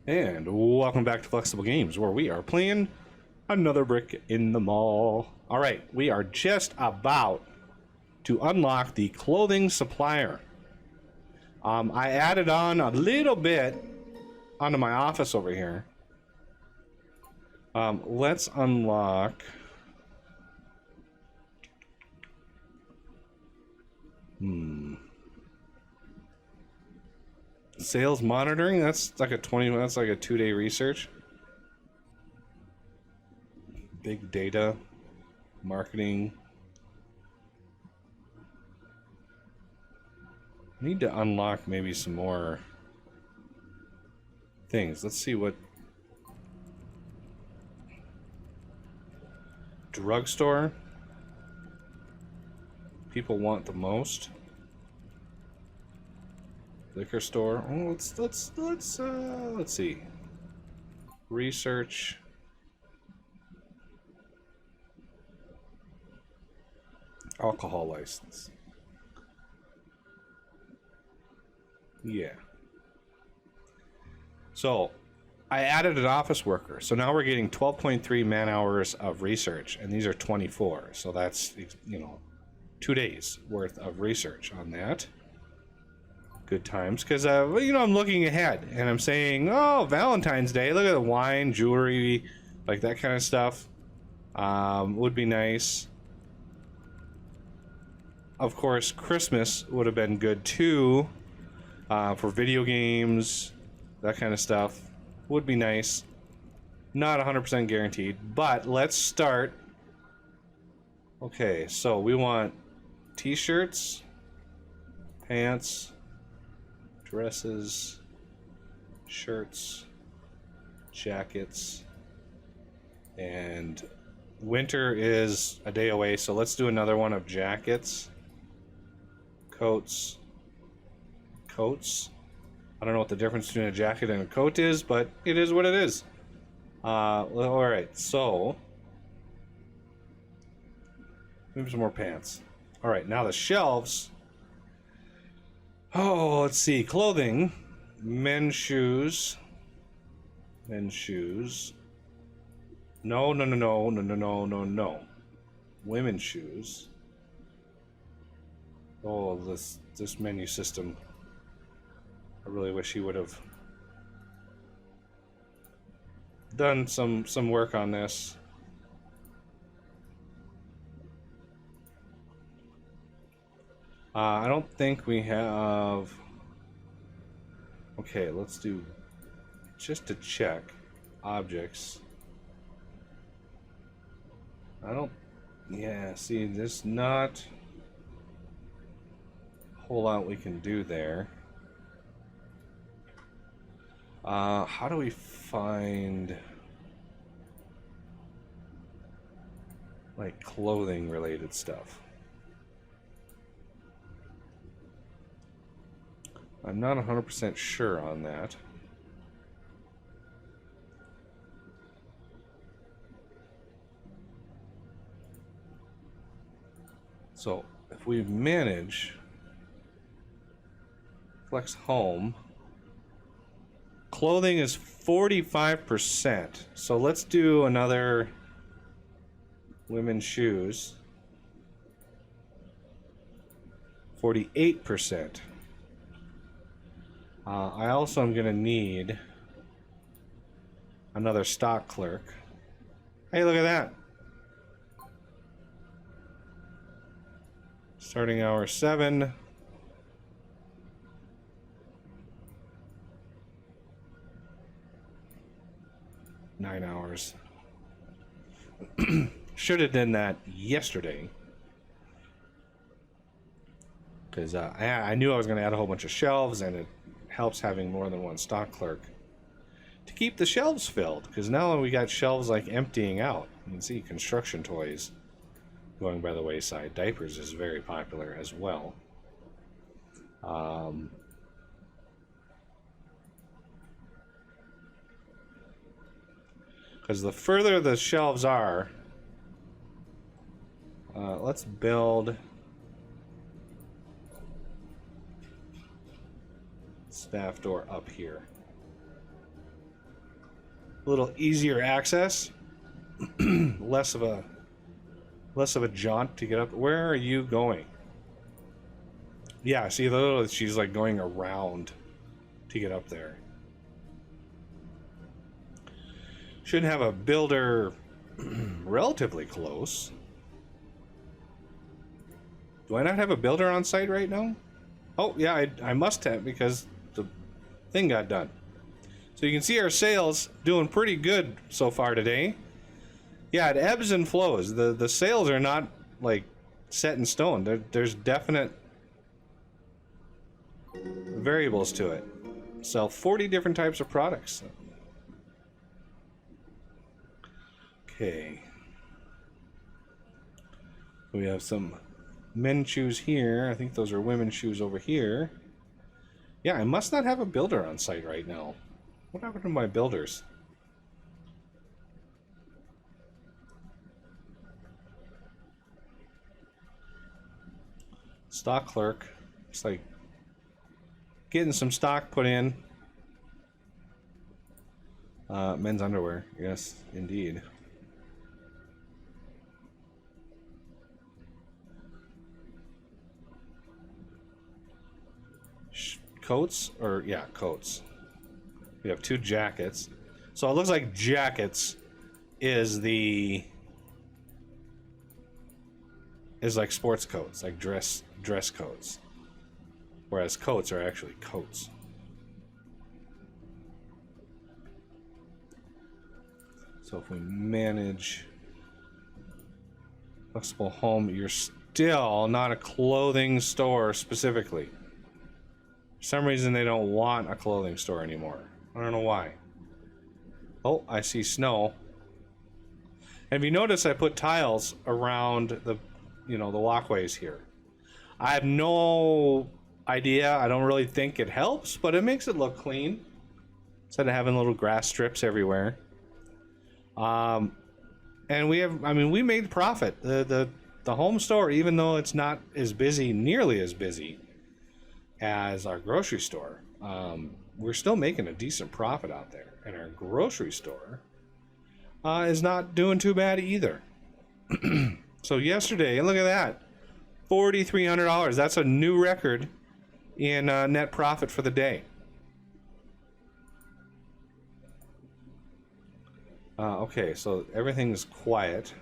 And welcome back to Flexible Games, where we are playing another brick in the mall. Alright, we are just about to unlock the clothing supplier. I added on a little bit onto my office over here. Let's unlock... Sales monitoring, that's like a 2-day research. Big data, marketing. Need to unlock maybe some more things. Let's see what... Drugstore. People want the most. Liquor store. Oh, let's see. Research. Alcohol license. Yeah. So, I added an office worker. So now we're getting 12.3 man hours of research, and these are 24. So that's, 2 days worth of research on that. Good times, because I'm looking ahead and I'm saying, oh, Valentine's Day, look at the wine, jewelry, like that kind of stuff. Would be nice. Of course, Christmas would have been good too, for video games, that kind of stuff. Would be nice. Not 100% guaranteed, but let's start. Okay, so we want t-shirts, pants, dresses, shirts, jackets, and winter is a day away, so let's do another one of jackets, coats. I don't know what the difference between a jacket and a coat is, but it is what it is. Alright, so maybe some more pants. Alright, now the shelves. Oh, let's see. Clothing. Men's shoes. No. Women's shoes. Oh, this menu system. I really wish he would have done some work on this. I don't think we have... Okay, let's do... Just to check. Objects. I don't... Yeah, see, there's not a whole lot we can do there. How do we find... like, clothing-related stuff? I'm not 100% sure on that. So, if we manage Flex Home, clothing is 45%. So let's do another women's shoes. 48%. I also am going to need another stock clerk. Hey, look at that. Starting hour 7. Nine hours. Should have done that yesterday. Because I knew I was going to add a whole bunch of shelves, and it helps having more than one stock clerk to keep the shelves filled, because now we got shelves like emptying out. You can see construction toys going by the wayside. Diapers is very popular as well. Because the further the shelves are, let's build staff door up here. a little easier access, less of a jaunt to get up. Where are you going? Yeah, see, she's like going around to get up there. Should have a builder relatively close. Do I not have a builder on site right now? Oh, yeah, I must have, because the thing got done. So you can see our sales doing pretty good so far today. Yeah, it ebbs and flows. The sales are not like set in stone. There's definite variables to it. Sell 40 different types of products. Okay. We have some men's shoes here. I think those are women's shoes over here. Yeah, I must not have a builder on site right now. What happened to my builders? Stock clerk. It's like getting some stock put in. Men's underwear. Yes, indeed. Coats? Or, yeah, coats. We have 2 jackets. So it looks like jackets is like sports coats, like dress coats. Whereas coats are actually coats. So if we manage flexible home, you're still not a clothing store specifically. For some reason they don't want a clothing store anymore. I don't know why. Oh, I see snow. And if you notice, I put tiles around the walkways here. I have no idea. I don't really think it helps, but it makes it look clean instead of having little grass strips everywhere. And we made profit. The home store, even though it's not nearly as busy as our grocery store, we're still making a decent profit out there. And our grocery store is not doing too bad either. So yesterday, look at that, $4,300. That's a new record in net profit for the day. Okay, so everything's quiet.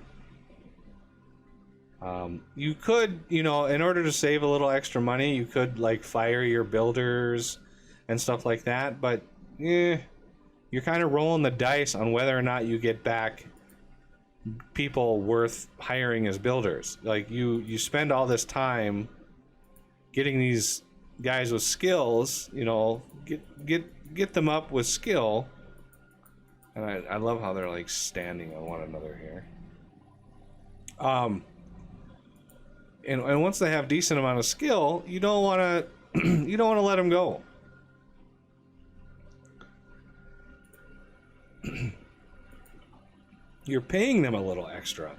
You could, in order to save a little extra money, you could like fire your builders and stuff like that, but you're kind of rolling the dice on whether or not you get back people worth hiring as builders. Like you spend all this time getting these guys with skills, get them up with skill. And I love how they're like standing on one another here. And once they have decent amount of skill, you don't want to let them go. You're paying them a little extra,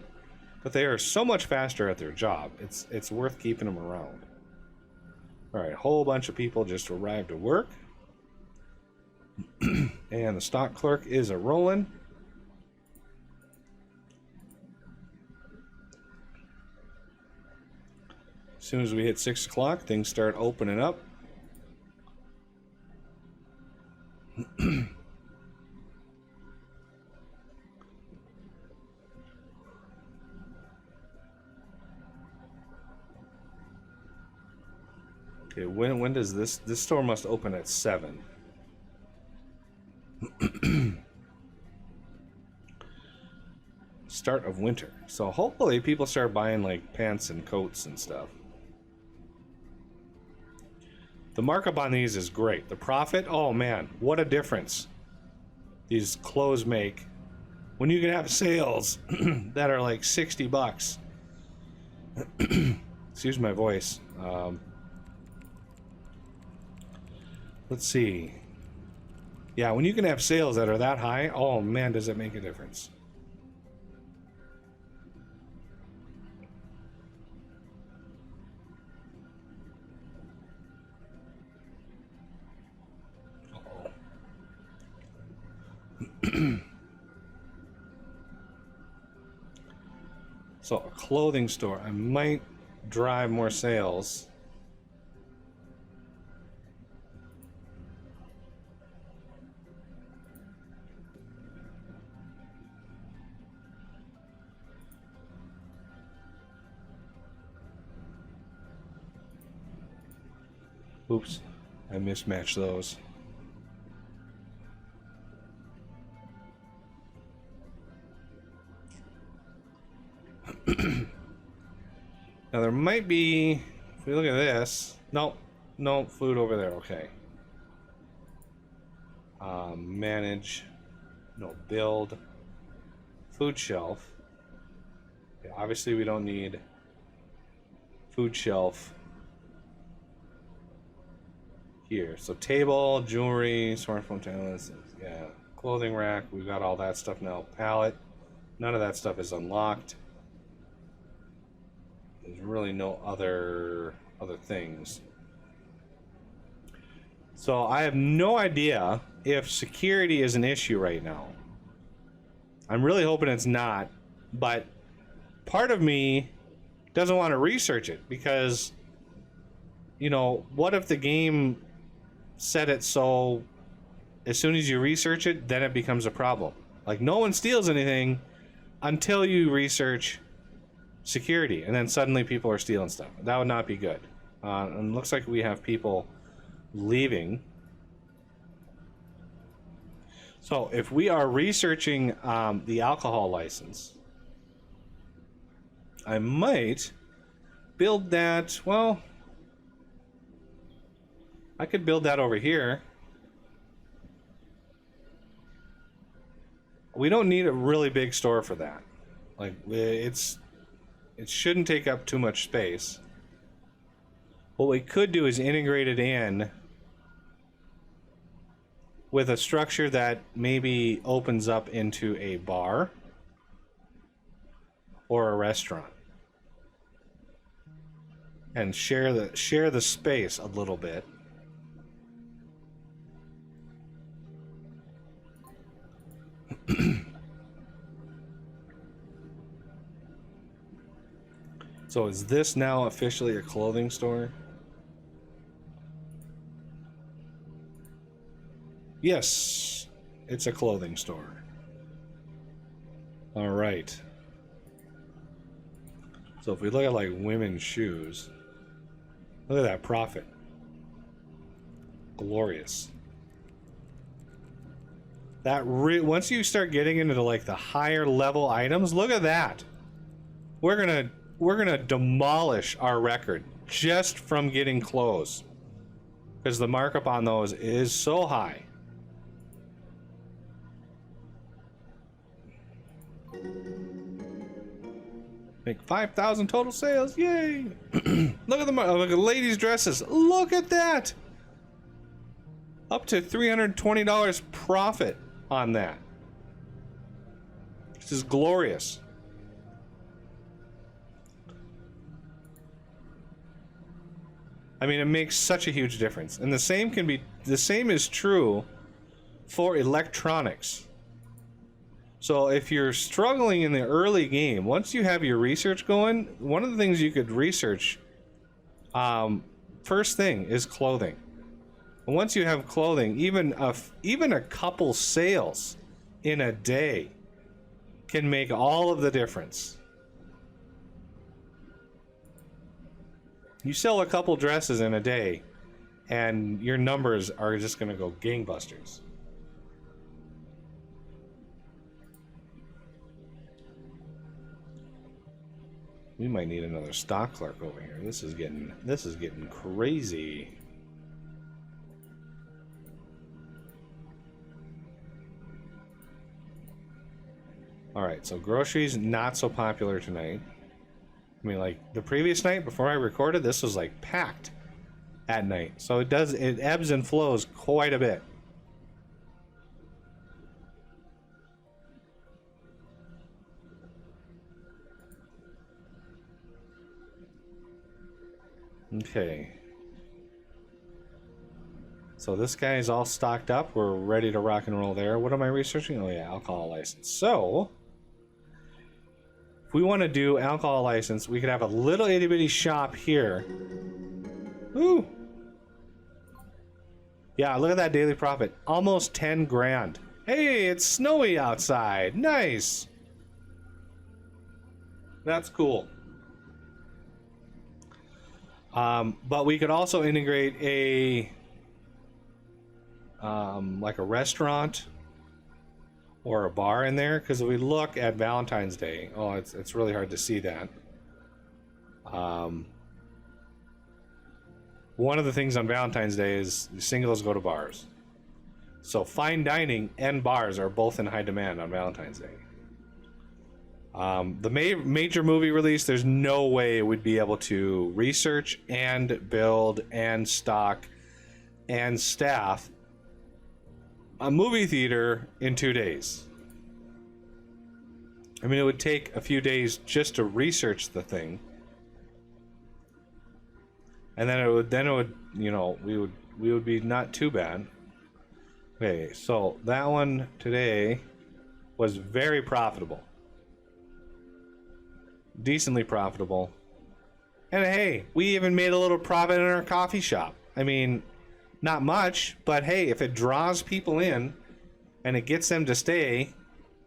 but they are so much faster at their job. It's worth keeping them around. All right, a whole bunch of people just arrived at work. And the stock clerk is a rolling. As soon as we hit 6 o'clock, things start opening up. Okay, when does this store must open at 7? Start of winter. So hopefully people start buying like pants and coats and stuff. The markup on these is great. The profit, oh man, what a difference these clothes make when you can have sales that are like $60. Excuse my voice. Let's see. Yeah, when you can have sales that are that high, oh man, does it make a difference. So a clothing store. I might drive more sales. Oops, I mismatched those. Now there might be, if we look at this, no, food over there, okay. Manage, no, build, food shelf. Okay, obviously we don't need food shelf here. So table, jewelry, smartphone tablets, yeah, clothing rack, we've got all that stuff now. Pallet, none of that stuff is unlocked. There's really no other things. So I have no idea if security is an issue right now. I'm really hoping it's not, but part of me doesn't want to research it because, you know, what if the game set it so as soon as you research it, then it becomes a problem? Like, no one steals anything until you research security, and then suddenly people are stealing stuff. That would not be good. And it looks like we have people leaving. So if we are researching the alcohol license, I might build that. Well, I could build that over here. We don't need a really big store for that. Like, it shouldn't take up too much space. What we could do is integrate it in with a structure that maybe opens up into a bar or a restaurant, and share the space a little bit. So is this now officially a clothing store? Yes, it's a clothing store. All right. So if we look at like women's shoes, look at that profit. Glorious. That once you start getting into like the higher level items, look at that. We're gonna demolish our record just from getting clothes, because the markup on those is so high. Make 5,000 total sales, yay! Look at look at ladies' dresses. Look at that. Up to $320 profit on that. This is glorious. I mean, it makes such a huge difference. And the same is true for electronics. So if you're struggling in the early game, once you have your research going, one of the things you could research, first thing is clothing. And once you have clothing, even a couple sales in a day can make all of the difference. You sell a couple dresses in a day, and your numbers are just going to go gangbusters. We might need another stock clerk over here. This is getting crazy. All right, so groceries not so popular tonight. I mean, like the previous night before I recorded, this was like packed at night. So it ebbs and flows quite a bit. Okay. So this guy is all stocked up. We're ready to rock and roll there. What am I researching? Oh yeah, alcohol license. So if we want to do alcohol license, we could have a little itty bitty shop here. Ooh. Yeah, look at that daily profit. Almost 10 grand. Hey, it's snowy outside. Nice. That's cool. But we could also integrate a like a restaurant or a bar in there, because if we look at Valentine's Day, oh, it's really hard to see that. One of the things on Valentine's Day is singles go to bars. So fine dining and bars are both in high demand on Valentine's Day. The major movie release, there's no way we'd be able to research and build and stock and staff a movie theater in 2 days. I mean, it would take a few days just to research the thing. And then it would, you know, we would be not too bad. Okay, so that one today was very profitable. Decently profitable. And hey, we even made a little profit in our coffee shop. I mean, not much, but hey, if it draws people in and it gets them to stay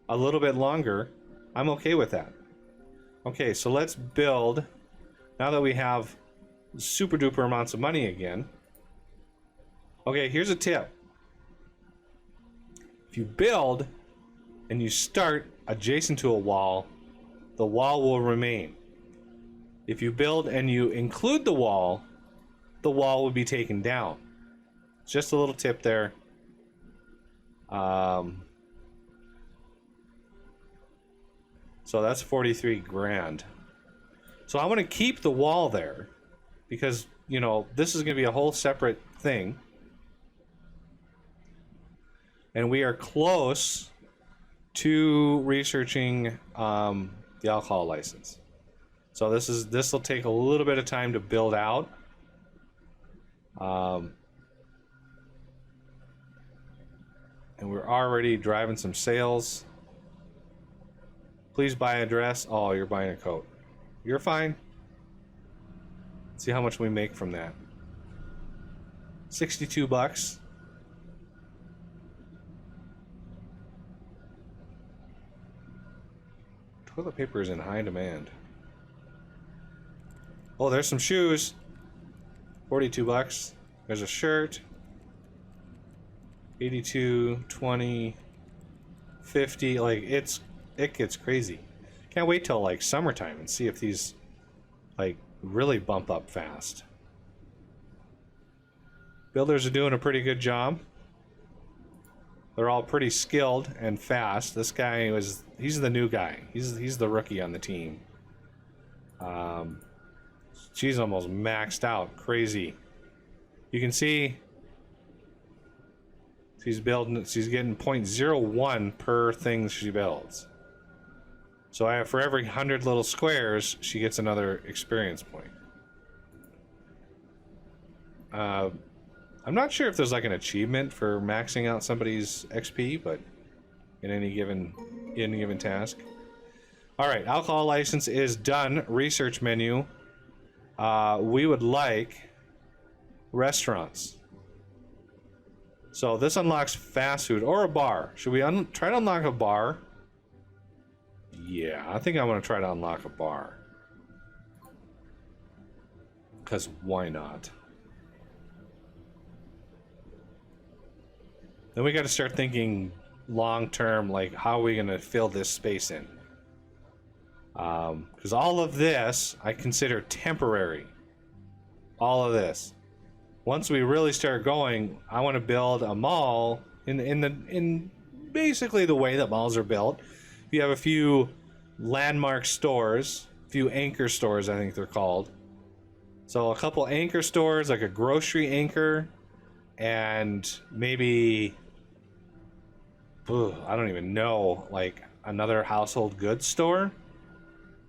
a little bit longer, I'm okay with that. Okay, so let's build. Now that we have super duper amounts of money again. Okay, here's a tip. If you build and you start adjacent to a wall, the wall will remain. If you build and you include the wall will be taken down. Just a little tip there. So that's 43 grand. So I want to keep the wall there because, you know, this is going to be a whole separate thing. And we are close to researching the alcohol license. So this will take a little bit of time to build out. And we're already driving some sales. Please buy a dress. Oh, you're buying a coat. You're fine. Let's see how much we make from that. 62 bucks. Toilet paper is in high demand. Oh, there's some shoes. 42 bucks. There's a shirt. 82, 20, 50. Like, it gets crazy. Can't wait till like summertime and see if these like really bump up fast. Builders are doing a pretty good job. They're all pretty skilled and fast. This guy he's the new guy. He's the rookie on the team. She's almost maxed out. Crazy. You can see she's getting 0.01 per thing she builds. So for every 100 little squares, she gets another experience point. I'm not sure if there's like an achievement for maxing out somebody's XP, but in any given task. All right, alcohol license is done. Research menu. We would like restaurants. So this unlocks fast food or a bar. Should we try to unlock a bar? Yeah, I think I want to try to unlock a bar. Because why not? Then we got to start thinking long term, like how are we going to fill this space in? Because all of this I consider temporary. All of this. Once we really start going, I want to build a mall in basically the way that malls are built. You have a few landmark stores, a few anchor stores, I think they're called. So a couple anchor stores, like a grocery anchor, and maybe I don't even know, like another household goods store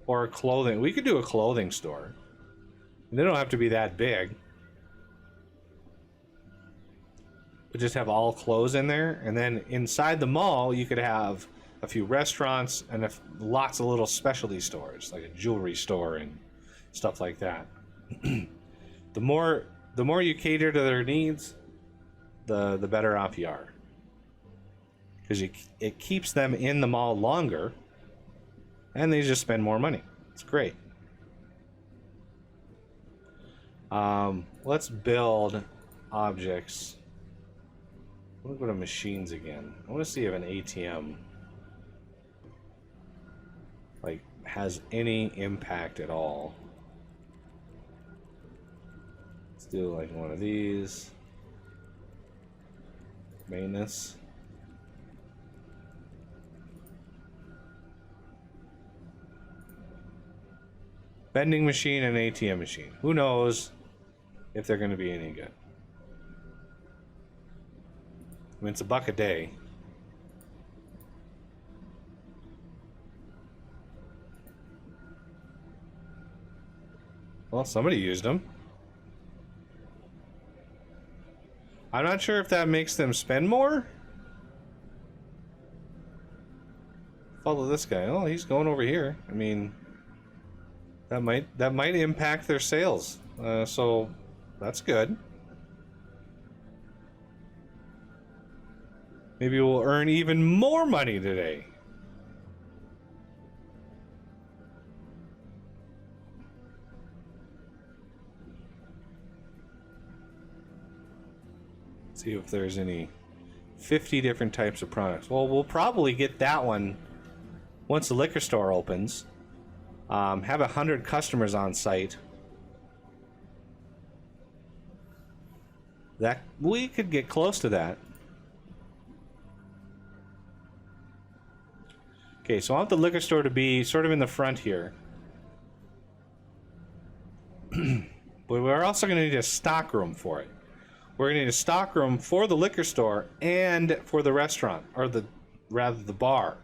or a clothing. We could do a clothing store. They don't have to be that big. But just have all clothes in there, and then inside the mall you could have a few restaurants, and lots of little specialty stores, like a jewelry store and stuff like that. The more you cater to their needs, the better off you are, because it keeps them in the mall longer, and they just spend more money. It's great. Let's build objects. Let's go to machines again. I want to see if an ATM like has any impact at all. Let's do like one of these. Maintenance. Vending machine and ATM machine. Who knows if they're going to be any good? I mean, it's $1 a day. Well, somebody used them. I'm not sure if that makes them spend more. Follow this guy. Oh, he's going over here. I mean, that might impact their sales. So that's good. Maybe we'll earn even more money today. See if there's any 50 different types of products. Well, we'll probably get that one once the liquor store opens. Have 100 customers on site. That we could get close to that. Okay, so I want the liquor store to be sort of in the front here. But we're also going to need a stock room for it. We're going to need a stock room for the liquor store and for the restaurant, or the bar.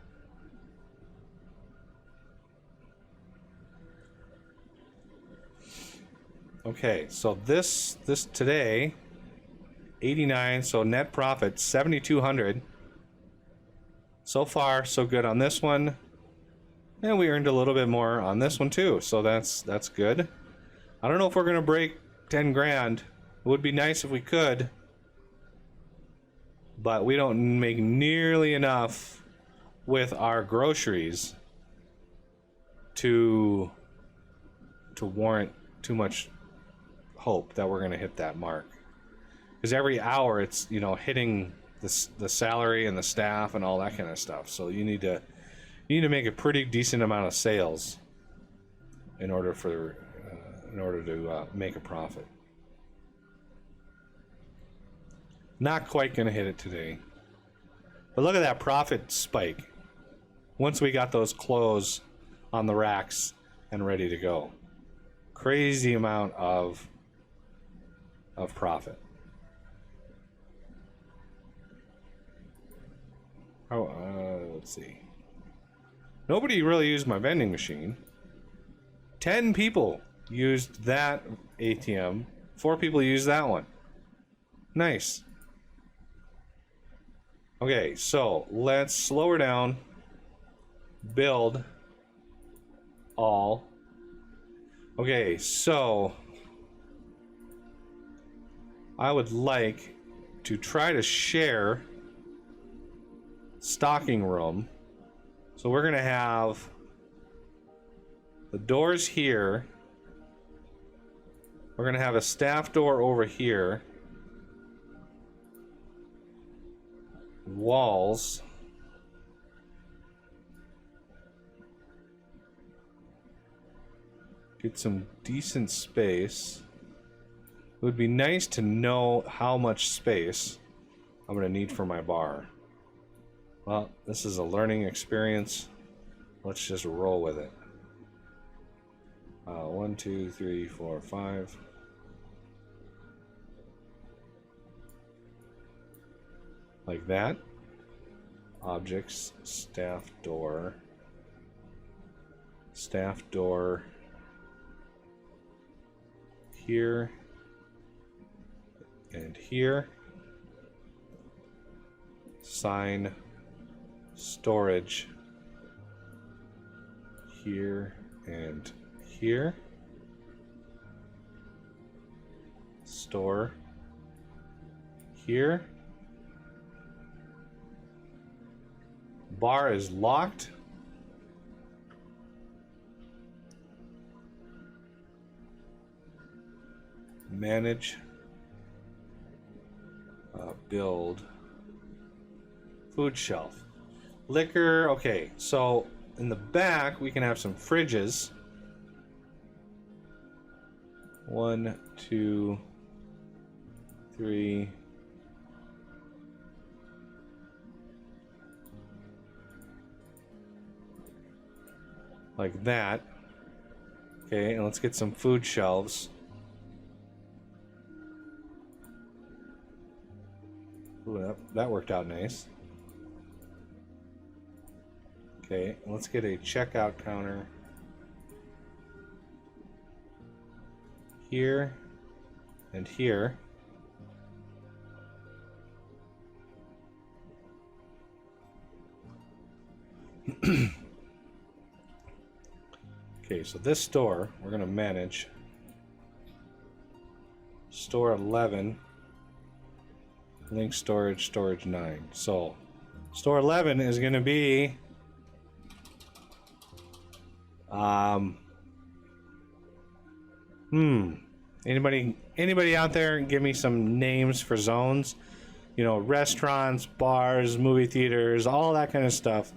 Okay, so this today, 89, so net profit 7,200. So far, so good on this one. And we earned a little bit more on this one too, so that's good. I don't know if we're gonna break 10 grand. It would be nice if we could, but we don't make nearly enough with our groceries to warrant too much hope that we're gonna hit that mark. Because every hour it's, you know, hitting the salary and the staff and all that kind of stuff. So you need to make a pretty decent amount of sales in order to make a profit. Not quite gonna hit it today, but look at that profit spike once we got those clothes on the racks and ready to go. Crazy amount of profit. Let's see. Nobody really used my vending machine. 10 people used that ATM. 4 people used that one. Nice. Okay, so let's slow her down. Build all. Okay, so I would like to try to share stocking room. So we're gonna have the doors here. We're gonna have a staff door over here. Walls. Get some decent space. It would be nice to know how much space I'm gonna need for my bar. Well, this is a learning experience. Let's just roll with it. 1, 2, 3, 4, 5. Like that. Objects, staff door. Staff door. Here. And here. Sign. storage here and here. Store here. Bar is locked. Manage. Build. Food shelf. Liquor. Okay, so in the back we can have some fridges. 1, 2, 3. Like that. Okay, and let's get some food shelves. Ooh, that worked out nice. Okay, let's get a checkout counter here and here. Okay, so this store we're going to manage. Store 11. Link storage, storage 9. So, store 11 is going to be anybody out there give me some names for zones? You know, restaurants, bars, movie theaters, all that kind of stuff.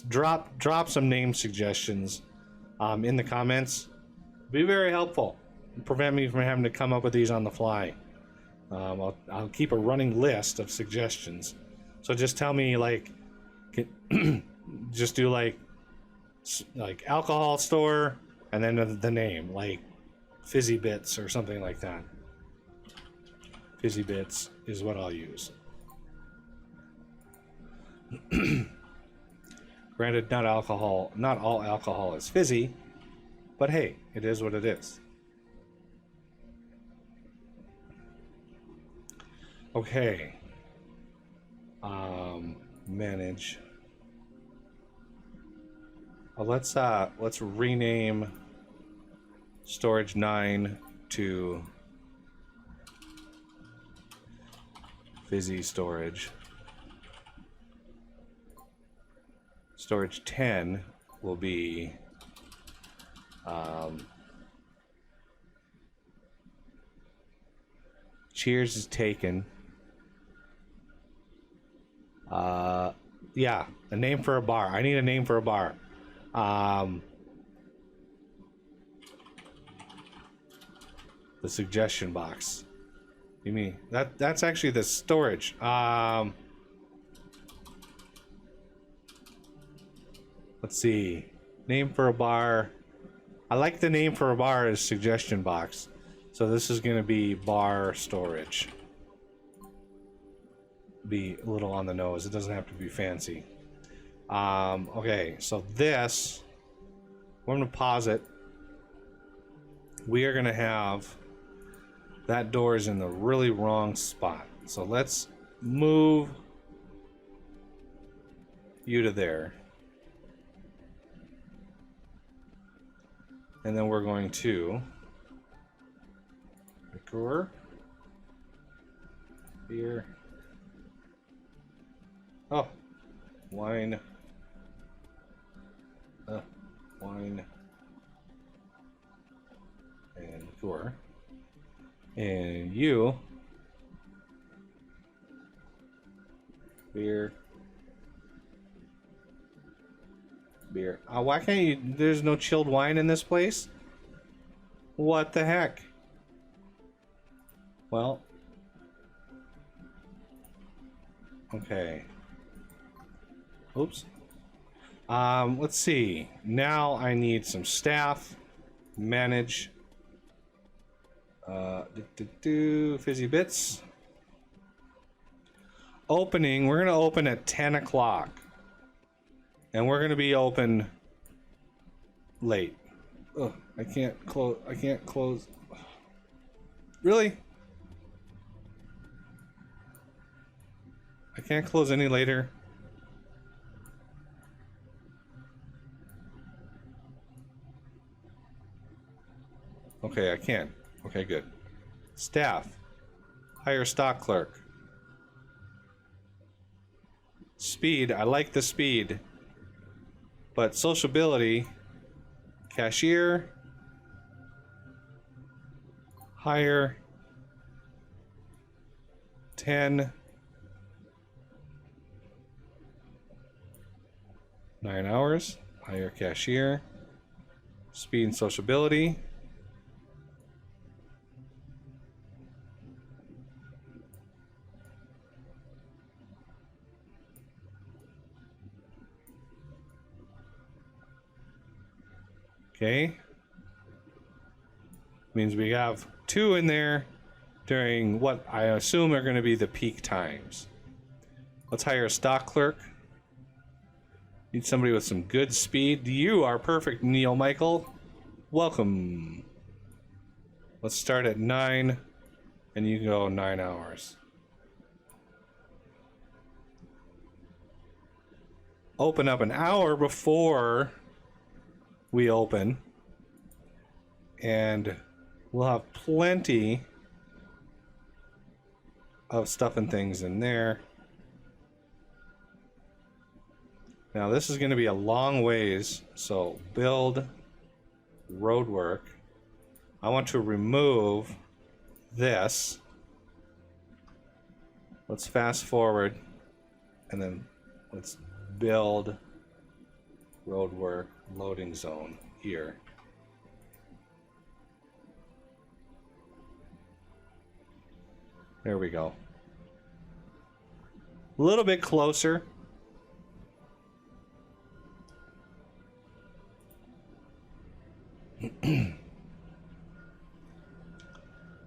Drop some name suggestions in the comments. Be very helpful. Prevent me from having to come up with these on the fly. I'll keep a running list of suggestions. So just tell me, like, just do like alcohol store and then the name, like Fizzy Bits or something like that. Fizzy Bits is what I'll use. Granted, not all alcohol is fizzy, but hey, it is what it is. Okay. Manage. Let's rename storage 9 to fizzy storage. Storage 10 will be Cheers is taken. Yeah, a name for a bar. I need a name for a bar. The suggestion box. You mean that's actually the storage. Let's see. Name for a bar. I like the name for a bar is suggestion box. So this is going to be bar storage. Be a little on the nose. It doesn't have to be fancy. Okay, so this, I'm going to pause it. We are going to have that door is in the really wrong spot. So let's move you to there. And then we're going to liquor, beer, oh, wine, wine, and liquor, and you, beer, beer. Why can't you? There's no chilled wine in this place? What the heck? Well, okay. Oops. Let's see. Now I need some staff. Manage. Fizzy Bits. Opening. We're gonna open at 10 o'clock. And we're gonna be open late. Ugh, I can't close. Really? I can't close any later. Okay, I can. Okay, good. Staff. Hire stock clerk. Speed. I like the speed. But sociability. Cashier. Hire. 10. 9 hours. Hire cashier. Speed and sociability. Okay. Means we have 2 in there during what I assume are going to be the peak times. Let's hire a stock clerk. Need somebody with some good speed. You are perfect, Neil Michael. Welcome. Let's start at 9, and you can go 9 hours. Open up an hour before we open, and we'll have plenty of stuff and things in there. Now this is going to be a long ways, so build road work. I want to remove this. Let's fast forward, and then let's build road work loading zone here. There we go. A little bit closer.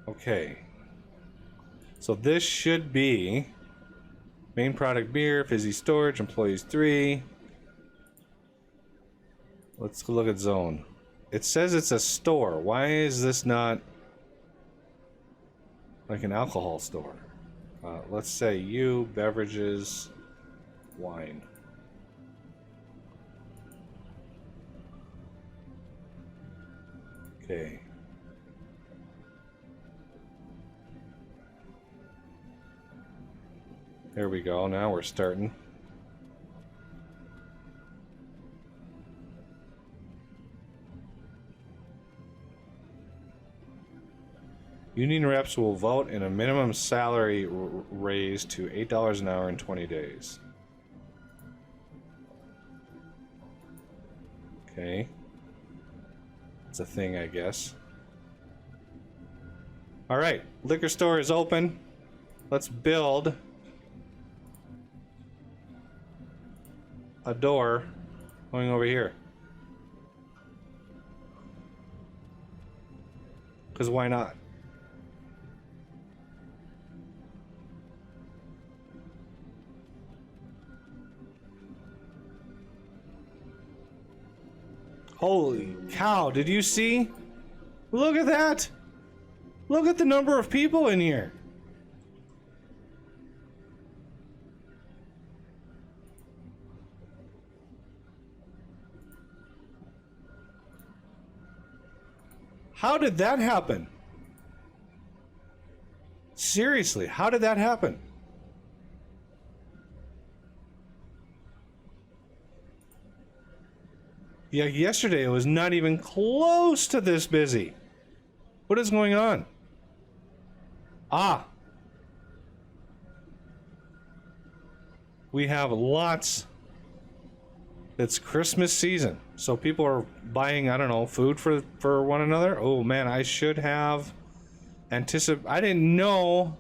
Okay. So this should be main product beer, fizzy storage, employees 3. Let's look at zone. It says it's a store. Why is this not like an alcohol store? Let's say you, beverages, wine. Okay. There we go. Now we're starting. Union reps will vote in a minimum salary raise to $8 an hour in 20 days. Okay. It's a thing, I guess. All right, liquor store is open. Let's build a door going over here. Because why not? Holy cow, did you see? Look at that! Look at the number of people in here. How did that happen? Seriously, how did that happen? Yeah, yesterday it was not even close to this busy. What is going on? Ah. We have lots. It's Christmas season. So people are buying, I don't know, food for one another. Oh man, I should have anticipated. I didn't know.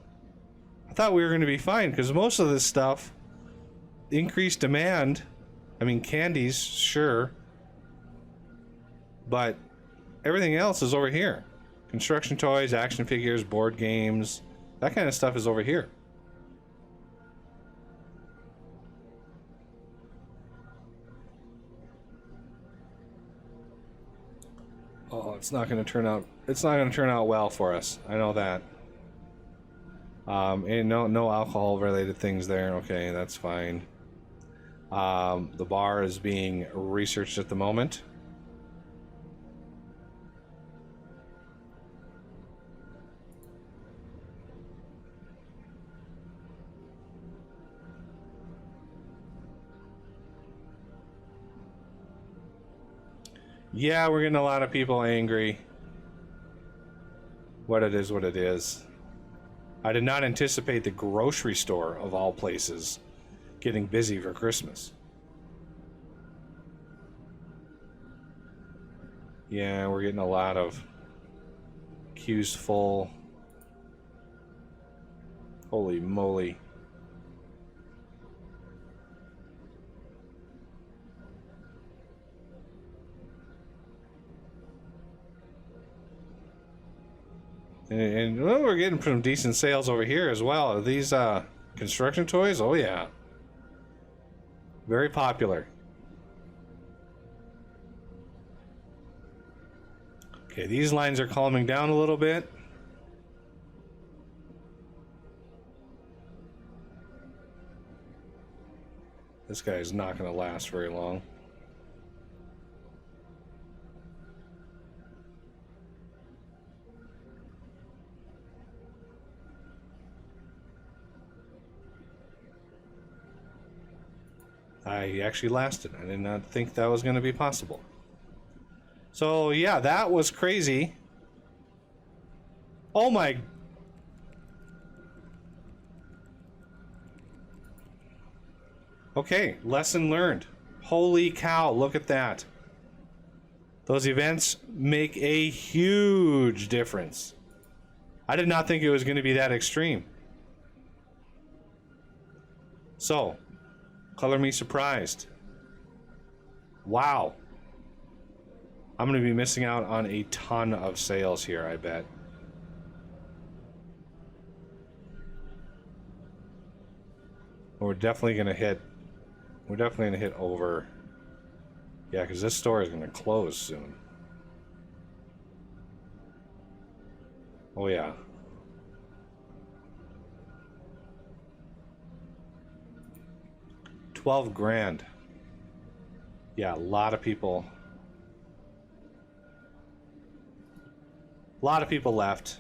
I thought we were going to be fine because most of this stuff, increased demand. I mean, candies, sure. But everything else is over here. Construction toys, action figures, board games, that kind of stuff is over here. Oh, it's not going to turn out. It's not going to turn out well for us. I know that. And no alcohol related things there. Okay, that's fine. The bar is being researched at the moment. Yeah, we're getting a lot of people angry. What it is, what it is. I did not anticipate the grocery store, of all places, getting busy for Christmas. Yeah, we're getting a lot of queues full. Holy moly. And well, we're getting some decent sales over here as well. These construction toys, oh yeah. Very popular. Okay, these lines are calming down a little bit. This guy is not going to last very long. I actually lasted. I did not think that was going to be possible. So yeah, that was crazy. Oh my. Okay, lesson learned. Holy cow, look at that. Those events make a huge difference. I did not think it was going to be that extreme. So, color me surprised. Wow. I'm going to be missing out on a ton of sales here, I bet. We're definitely going to hit over. Yeah, because this store is going to close soon. Oh yeah. $12,000. Yeah, a lot of people. A lot of people left.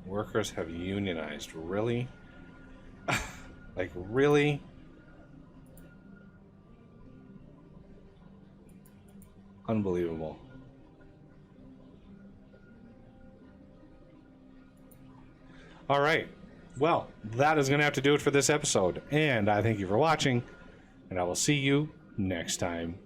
Workers have unionized. Really? Like, really? Unbelievable. All right. Well, that is going to have to do it for this episode. And I thank you for watching. And I will see you next time.